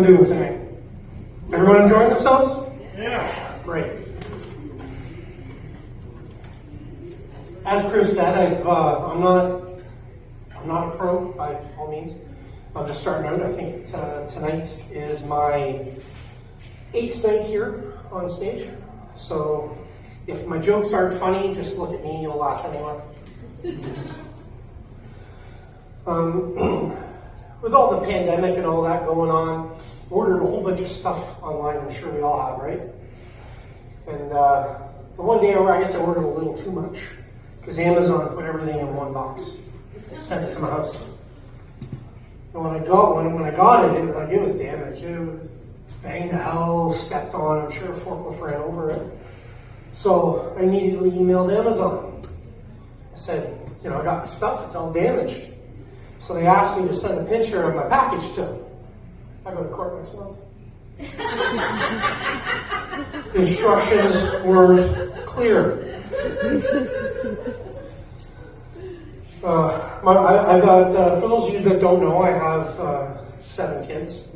everyone doing tonight? Everyone enjoying themselves? Yeah. Great. As Chris said, I'm not a pro by all means. I'm just starting out. I think tonight is my 8th night here on stage. So if my jokes aren't funny, just look at me, you'll laugh anyway. With all the pandemic and all that going on, ordered a whole bunch of stuff online. I'm sure we all have, right? And the one day I guess I ordered a little too much because Amazon put everything in one box, sent it to my house. And when I got it, it was damaged. It was banged to hell, stepped on. I'm sure a forklift ran over it. So I immediately emailed Amazon. I said, I got my stuff. It's all damaged. So they asked me to send a picture of my package to them. I go to court next month. The instructions weren't clear. I've got, for those of you that don't know, I have 7 kids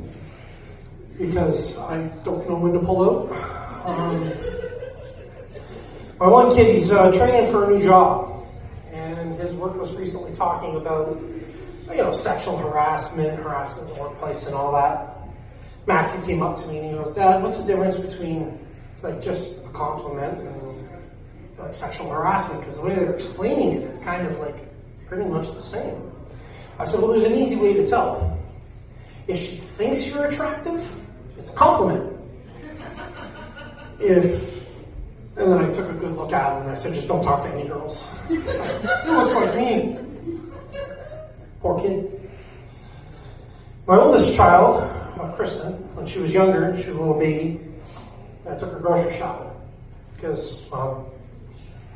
because I don't know when to pull out. My one kid, he's training for a new job, and his work was recently talking about sexual harassment in the workplace and all that. Matthew came up to me and he goes, "Dad, what's the difference between just a compliment and sexual harassment?" Because the way they're explaining it, it's kind of pretty much the same. I said, "Well, there's an easy way to tell. If she thinks you're attractive, it's a compliment. And then I took a good look at him and I said, just don't talk to any girls. He looks like me." Poor kid. My oldest child, Kristen, when she was younger, she was a little baby, I took her grocery shopping because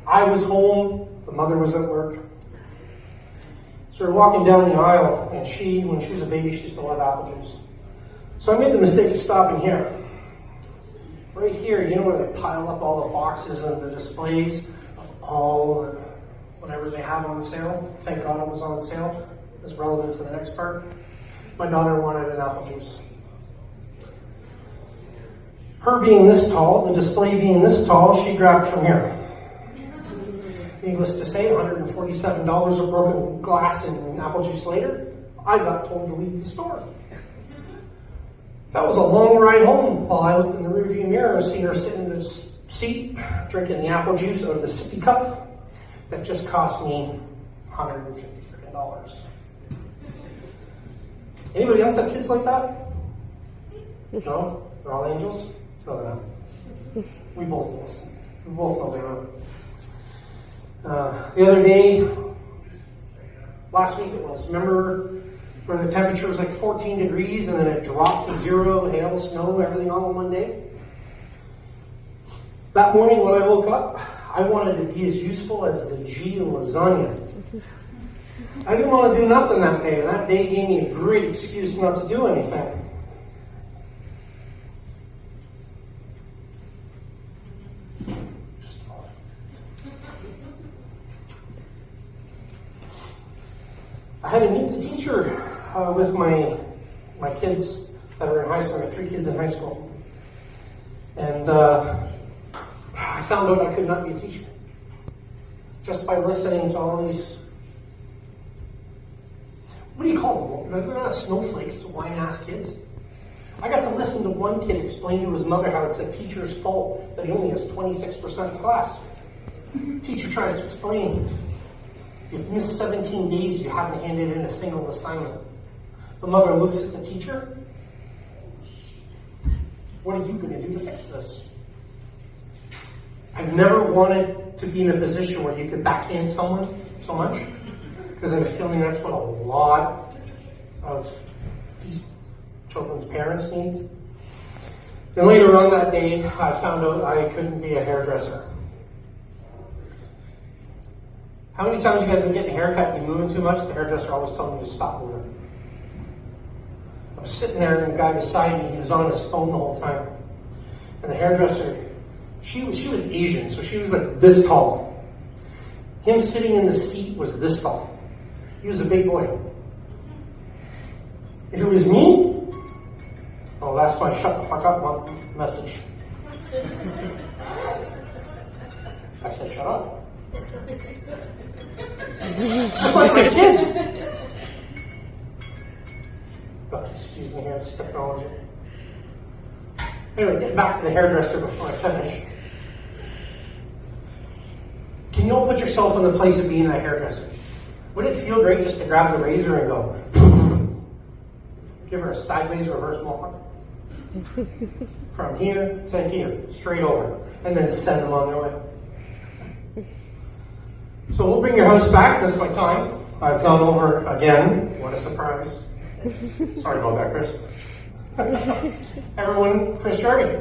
I was home, the mother was at work. So we're walking down the aisle, and when she was a baby, she used to love apple juice. So I made the mistake of stopping here. Right here, where they pile up all the boxes and the displays of all the whatever they have on sale. Thank God it was on sale. It's relevant to the next part. My daughter wanted an apple juice. Her being this tall, the display being this tall, she grabbed from here. Needless to say, $147 of broken glass and apple juice later, I got told to leave the store. That was a long ride home while I looked in the rearview mirror and seen her sitting in the seat, drinking the apple juice out of the sippy cup that just cost me $150. Anybody else have kids like that? No? They're all angels? No, they're not. We both know they're not. The other day, last week it was, remember where the temperature was 14 degrees and then it dropped to 0, hail, snow, everything all in one day? That morning when I woke up, I wanted to be as useful as the G in lasagna. I didn't want to do nothing that day, and that day gave me a great excuse not to do anything. I had to meet the teacher with my kids that are in high school. I have 3 kids in high school. And I found out I could not be a teacher. Just by listening to all these, what do you call them? They're not snowflakes, whine-ass kids. I got to listen to one kid explain to his mother how it's the teacher's fault that he only has 26% in class. Teacher tries to explain, you've missed 17 days, you haven't handed in a single assignment. The mother looks at the teacher. What are you going to do to fix this? I've never wanted to be in a position where you could backhand someone so much, because I have a feeling that's what a lot of these children's parents need. And later on that day, I found out I couldn't be a hairdresser. How many times you guys been getting a haircut and you're moving too much? The hairdresser always told me to stop moving. I was sitting there and the guy beside me, he was on his phone the whole time. And the hairdresser, she was Asian, so she was this tall. Him sitting in the seat was this tall. He was a big boy. If it was me, Oh, that's my shut the fuck up message. I said shut up. It's just like my kids. But excuse me here, it's technology. Anyway, getting back to the hairdresser before I finish. Can you all put yourself in the place of being that hairdresser? Wouldn't it feel great just to grab the razor and go, give her a sideways reverse mohawk? From here to here, straight over, and then send them on their way. So we'll bring your house back. This is my time. I've gone over again. What a surprise. Sorry about that, Chris. Everyone, Chris Jarvie.